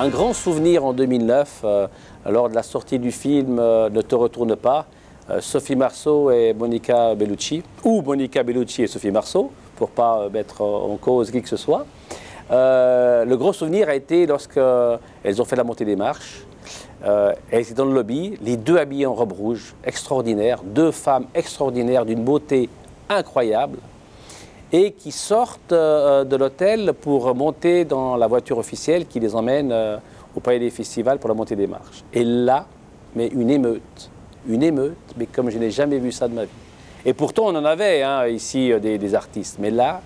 Un grand souvenir en 2009, lors de la sortie du film Ne te retourne pas, Sophie Marceau et Monica Bellucci, ou Monica Bellucci et Sophie Marceau, pour ne pas mettre en cause qui que ce soit. Le gros souvenir a été lorsqu'elles ont fait la montée des marches. Elles étaient dans le lobby, les deux habillées en robe rouge, extraordinaires, deux femmes extraordinaires d'une beauté incroyable, et qui sortent de l'hôtel pour monter dans la voiture officielle qui les emmène au Palais des Festivals pour la montée des marches. Et là, mais une émeute, mais comme je n'ai jamais vu ça de ma vie. Et pourtant, on en avait ici des artistes, mais là,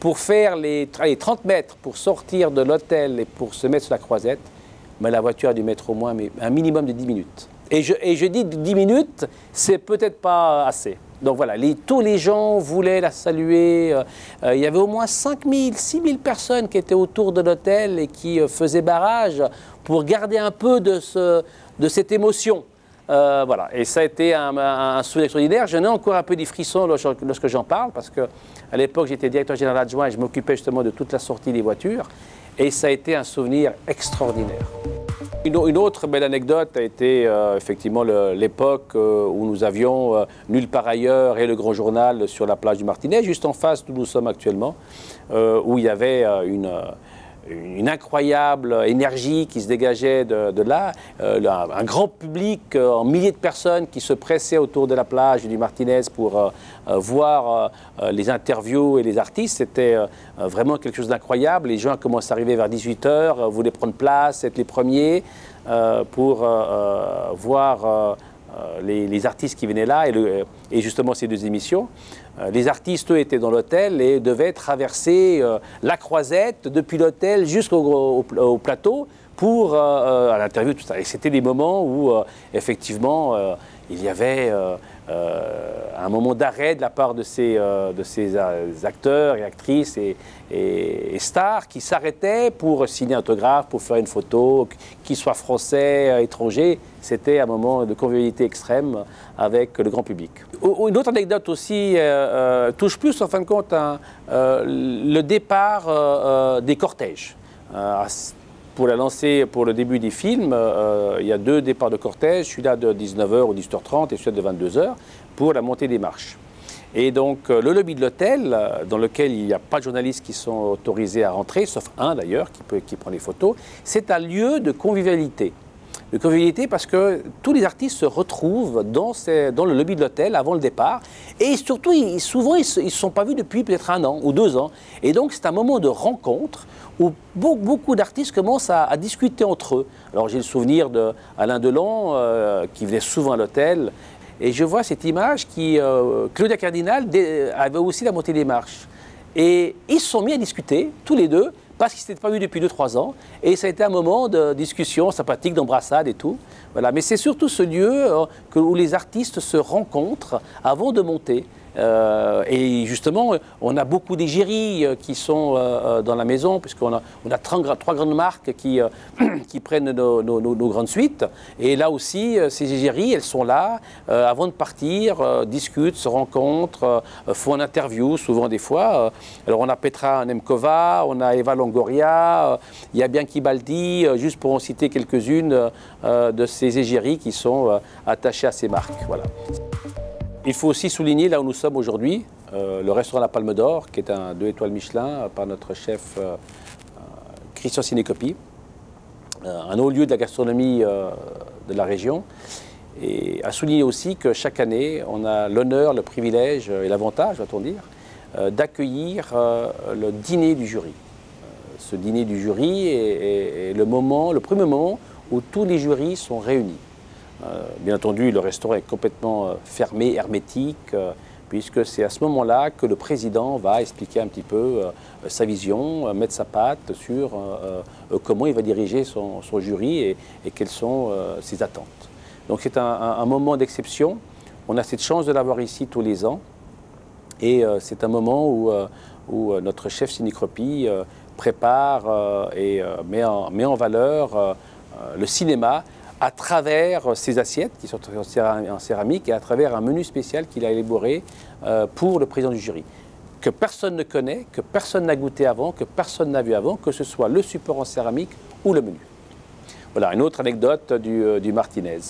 pour faire les 30 mètres, pour sortir de l'hôtel et pour se mettre sur la croisette, mais la voiture a dû mettre au moins un minimum de 10 minutes. Et je dis 10 minutes, c'est peut-être pas assez. Donc voilà, tous les gens voulaient la saluer. Il y avait au moins 5 000, 6 000 personnes qui étaient autour de l'hôtel et qui faisaient barrage pour garder un peu de cette émotion. Voilà, et ça a été un souvenir extraordinaire. J'en ai encore un peu des frissons lorsque j'en parle, parce qu'à l'époque, j'étais directeur général adjoint et je m'occupais justement de toute la sortie des voitures. Et ça a été un souvenir extraordinaire. Une autre belle anecdote a été effectivement l'époque où nous avions Nulle part ailleurs et Le Grand Journal sur la plage du Martinet, juste en face d'où nous sommes actuellement, où il y avait une incroyable énergie qui se dégageait de là, un grand public en milliers de personnes qui se pressaient autour de la plage du Martinez pour voir les interviews et les artistes. C'était vraiment quelque chose d'incroyable. Les gens commencent à arriver vers 18 h, voulaient prendre place, être les premiers pour voir les artistes qui venaient là et justement ces deux émissions. Les artistes, eux, étaient dans l'hôtel et devaient traverser la croisette depuis l'hôtel jusqu'au plateau pour à l'interview, tout ça. Et c'était des moments où, effectivement, il y avait un moment d'arrêt de la part de ces acteurs et actrices et stars qui s'arrêtaient pour signer un autographe, pour faire une photo, qu'ils soient français, étrangers. C'était un moment de convivialité extrême avec le grand public. Une autre anecdote aussi touche plus, en fin de compte, le départ des cortèges. Pour le début des films, il y a deux départs de cortège, celui-là de 19 h ou 18 h 30 et celui-là de 22 h pour la montée des marches. Et donc le lobby de l'hôtel, dans lequel il n'y a pas de journalistes qui sont autorisés à rentrer, sauf un d'ailleurs qui prend les photos, c'est un lieu de convivialité. De convivialité parce que tous les artistes se retrouvent dans le lobby de l'hôtel avant le départ. Et surtout, souvent, ils ne se sont pas vus depuis peut-être 1 an ou 2 ans. Et donc, c'est un moment de rencontre où beaucoup d'artistes commencent à discuter entre eux. Alors, j'ai le souvenir d'Alain Delon, qui venait souvent à l'hôtel. Et je vois cette image Claudia Cardinal avait aussi la montée des marches. Et ils se sont mis à discuter, tous les deux, parce qu'ils ne s'étaient pas vus depuis 2-3 ans. Et ça a été un moment de discussion sympathique, d'embrassade et tout. Voilà. Mais c'est surtout ce lieu où les artistes se rencontrent avant de monter. Et justement, on a beaucoup d'égéries qui sont dans la maison, puisqu'on a 3 grandes marques qui prennent nos grandes suites. Et là aussi, ces égéries, elles sont là avant de partir, discutent, se rencontrent, font une interview, souvent des fois. Alors on a Petra Nemkova, on a Eva Longoria, il y a Bianchi Baldi, juste pour en citer quelques-unes de ces égéries qui sont attachées à ces marques. Voilà. Il faut aussi souligner, là où nous sommes aujourd'hui, le restaurant La Palme d'Or, qui est un 2 étoiles Michelin par notre chef Christian Sinécopie, un haut lieu de la gastronomie de la région. Et à souligner aussi que chaque année, on a l'honneur, le privilège et l'avantage, va-t-on dire, d'accueillir le dîner du jury. Ce dîner du jury est le premier moment où tous les jurys sont réunis. Bien entendu, le restaurant est complètement fermé, hermétique, puisque c'est à ce moment-là que le président va expliquer un petit peu sa vision, mettre sa patte sur comment il va diriger son jury et quelles sont ses attentes. Donc c'est un moment d'exception. On a cette chance de l'avoir ici tous les ans. Et c'est un moment où notre chef Sinécopie prépare et met en valeur le cinéma à travers ces assiettes qui sont en céramique et à travers un menu spécial qu'il a élaboré pour le président du jury, que personne ne connaît, que personne n'a goûté avant, que personne n'a vu avant, que ce soit le support en céramique ou le menu. Voilà, une autre anecdote du Martinez.